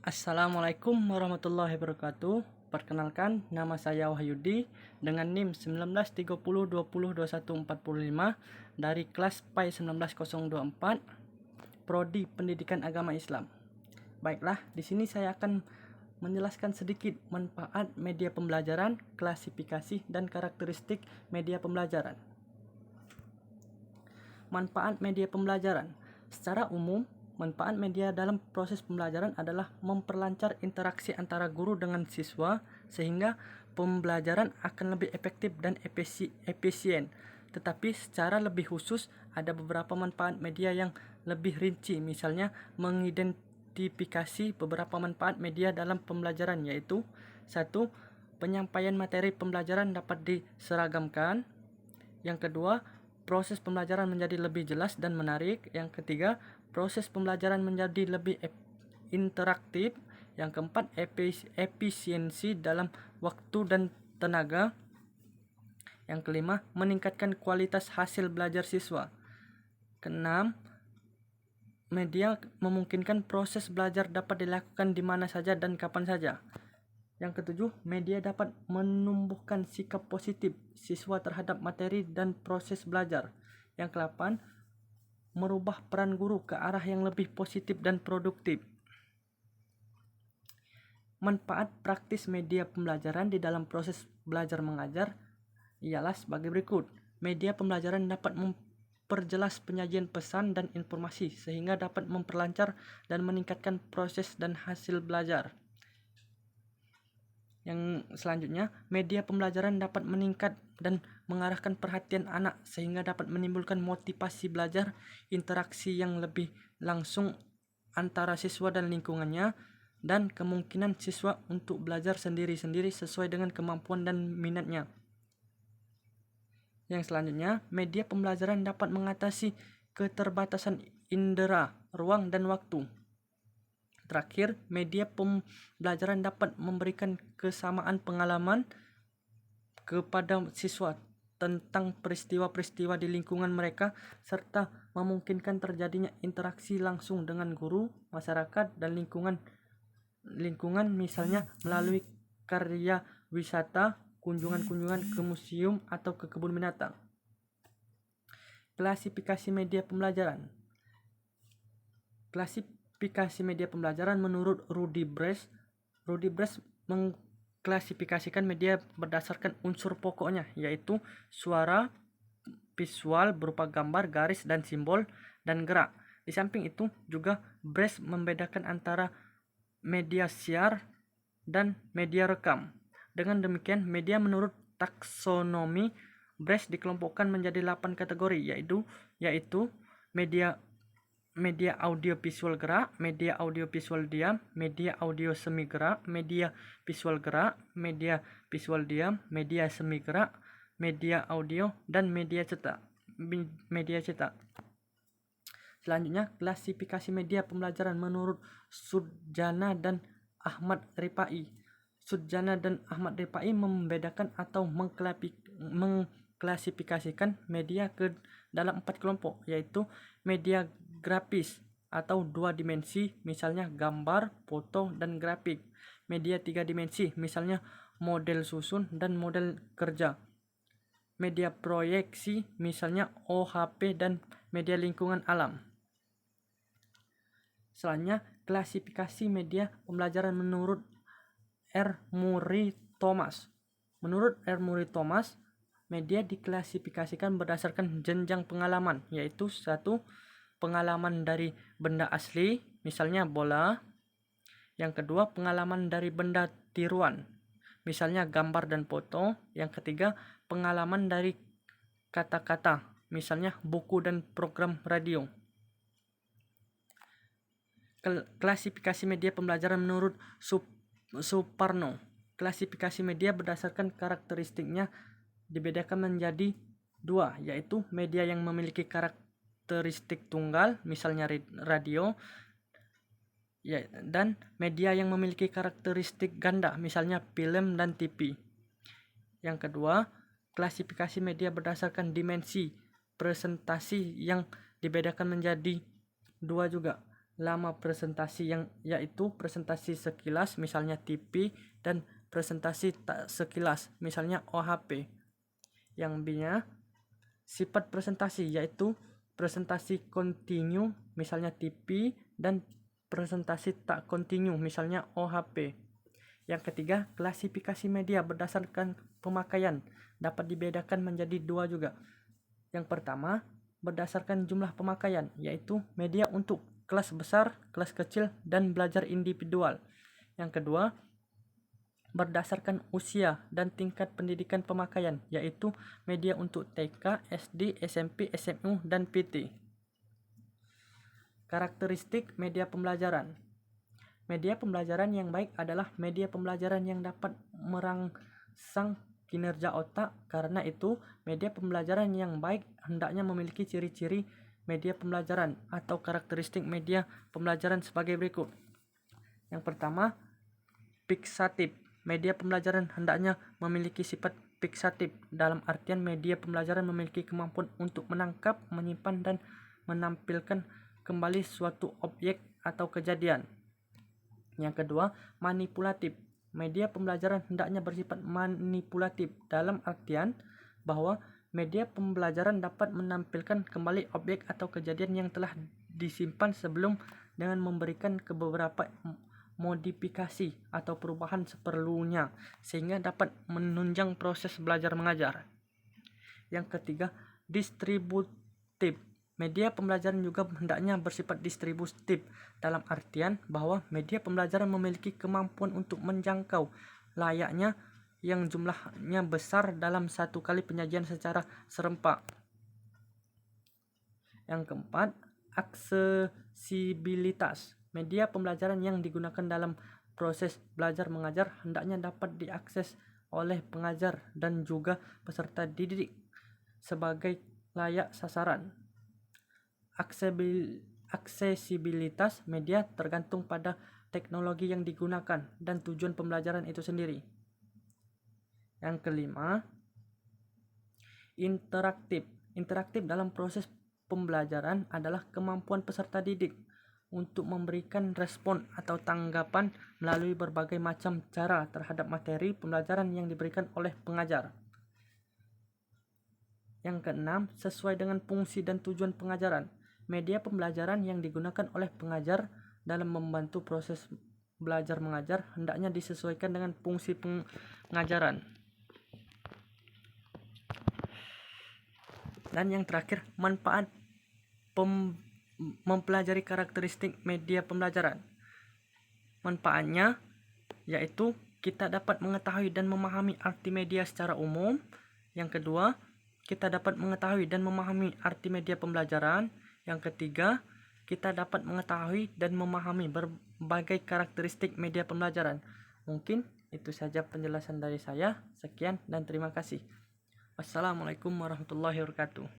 Assalamualaikum warahmatullahi wabarakatuh. Perkenalkan, nama saya Wahyudi dengan NIM 1930202145 dari kelas PAI 19024, Prodi Pendidikan Agama Islam. Baiklah, di sini saya akan menjelaskan sedikit manfaat media pembelajaran, klasifikasi, dan karakteristik media pembelajaran. Manfaat media pembelajaran. Secara umum, manfaat media dalam proses pembelajaran adalah memperlancar interaksi antara guru dengan siswa sehingga pembelajaran akan lebih efektif dan efisien. Tetapi secara lebih khusus ada beberapa manfaat media yang lebih rinci, misalnya mengidentifikasi beberapa manfaat media dalam pembelajaran, yaitu 1. Penyampaian materi pembelajaran dapat diseragamkan. Yang kedua, proses pembelajaran menjadi lebih jelas dan menarik. Yang ketiga, proses pembelajaran menjadi lebih interaktif. Yang keempat, efisiensi dalam waktu dan tenaga. Yang kelima, meningkatkan kualitas hasil belajar siswa. Keenam, media memungkinkan proses belajar dapat dilakukan di mana saja dan kapan saja. Yang ketujuh, media dapat menumbuhkan sikap positif siswa terhadap materi dan proses belajar. Yang kedelapan, merubah peran guru ke arah yang lebih positif dan produktif. Manfaat praktis media pembelajaran di dalam proses belajar mengajar ialah sebagai berikut. Media pembelajaran dapat memperjelas penyajian pesan dan informasi sehingga dapat memperlancar dan meningkatkan proses dan hasil belajar. Yang selanjutnya, media pembelajaran dapat meningkat dan mengarahkan perhatian anak sehingga dapat menimbulkan motivasi belajar, interaksi yang lebih langsung antara siswa dan lingkungannya, dan kemungkinan siswa untuk belajar sendiri-sendiri sesuai dengan kemampuan dan minatnya. Yang selanjutnya, media pembelajaran dapat mengatasi keterbatasan indera, ruang, dan waktu. Terakhir, media pembelajaran dapat memberikan kesamaan pengalaman kepada siswa tentang peristiwa-peristiwa di lingkungan mereka serta memungkinkan terjadinya interaksi langsung dengan guru, masyarakat, dan lingkungan misalnya melalui karya wisata, kunjungan-kunjungan ke museum atau ke kebun binatang. Klasifikasi media pembelajaran. Klasifikasi media pembelajaran menurut Rudy Bres mengklasifikasikan media berdasarkan unsur pokoknya, yaitu suara, visual berupa gambar, garis, dan simbol, dan gerak. Di samping itu juga Bres membedakan antara media siar dan media rekam. Dengan demikian, media menurut taksonomi Bres dikelompokkan menjadi 8 kategori, yaitu media audio visual gerak, media audio visual diam, media audio semi gerak, media visual gerak, media visual diam, media semi gerak, media audio, dan media cetak. Selanjutnya, klasifikasi media pembelajaran menurut Sudjana dan Ahmad Rifai. Sudjana dan Ahmad Rifai membedakan atau mengklasifikasikan media ke dalam 4 kelompok, yaitu media grafis atau 2 dimensi, misalnya gambar, foto, dan grafik. Media 3 dimensi, misalnya model susun dan model kerja. Media proyeksi, misalnya OHP dan media lingkungan alam. Selanjutnya, klasifikasi media pembelajaran menurut R. Murray Thomas. Menurut R. Murray Thomas, media diklasifikasikan berdasarkan jenjang pengalaman, yaitu 1. Pengalaman dari benda asli, misalnya bola. Yang kedua, pengalaman dari benda tiruan, misalnya gambar dan foto. Yang ketiga, pengalaman dari kata-kata, misalnya buku dan program radio. Klasifikasi media pembelajaran menurut Suparno. Klasifikasi media berdasarkan karakteristiknya dibedakan menjadi 2, yaitu media yang memiliki karakteristik tunggal, misalnya radio, dan media yang memiliki karakteristik ganda, misalnya film dan TV. Yang kedua, klasifikasi media berdasarkan dimensi presentasi yang dibedakan menjadi 2 juga, lama presentasi yang yaitu presentasi sekilas misalnya TV dan presentasi tak sekilas misalnya OHP. Yang B-nya sifat presentasi yaitu presentasi kontinu misalnya TV dan presentasi tak kontinu misalnya OHP. Yang ketiga, klasifikasi media berdasarkan pemakaian dapat dibedakan menjadi dua juga. Yang pertama, berdasarkan jumlah pemakaian, yaitu media untuk kelas besar, kelas kecil, dan belajar individual. Yang kedua, berdasarkan usia dan tingkat pendidikan pemakaian, yaitu media untuk TK, SD, SMP, SMU, dan PT. Karakteristik media pembelajaran. Media pembelajaran yang baik adalah media pembelajaran yang dapat merangsang kinerja otak. Karena itu, media pembelajaran yang baik hendaknya memiliki ciri-ciri media pembelajaran atau karakteristik media pembelajaran sebagai berikut. Yang pertama, fiksatif. Media pembelajaran hendaknya memiliki sifat fiksatif, dalam artian media pembelajaran memiliki kemampuan untuk menangkap, menyimpan, dan menampilkan kembali suatu objek atau kejadian. Yang kedua, manipulatif. Media pembelajaran hendaknya bersifat manipulatif, dalam artian bahwa media pembelajaran dapat menampilkan kembali objek atau kejadian yang telah disimpan sebelum dengan memberikan beberapa modifikasi atau perubahan seperlunya sehingga dapat menunjang proses belajar mengajar. Yang ketiga, distributif. Media pembelajaran juga hendaknya bersifat distributif, dalam artian bahwa media pembelajaran memiliki kemampuan untuk menjangkau layaknya yang jumlahnya besar dalam satu kali penyajian secara serempak. Yang keempat, aksesibilitas. Media pembelajaran yang digunakan dalam proses belajar mengajar hendaknya dapat diakses oleh pengajar dan juga peserta didik sebagai layak sasaran. Aksesibilitas media tergantung pada teknologi yang digunakan dan tujuan pembelajaran itu sendiri. Yang kelima, interaktif. Interaktif dalam proses pembelajaran adalah kemampuan peserta didik untuk memberikan respon atau tanggapan melalui berbagai macam cara terhadap materi pembelajaran yang diberikan oleh pengajar. Yang keenam, sesuai dengan fungsi dan tujuan pengajaran. Media pembelajaran yang digunakan oleh pengajar dalam membantu proses belajar mengajar hendaknya disesuaikan dengan fungsi pengajaran. Dan yang terakhir, manfaat mempelajari karakteristik media pembelajaran. Manfaatnya yaitu kita dapat mengetahui dan memahami arti media secara umum. Yang kedua, kita dapat mengetahui dan memahami arti media pembelajaran. Yang ketiga, kita dapat mengetahui dan memahami berbagai karakteristik media pembelajaran. Mungkin itu saja penjelasan dari saya. Sekian dan terima kasih. Wassalamualaikum warahmatullahi wabarakatuh.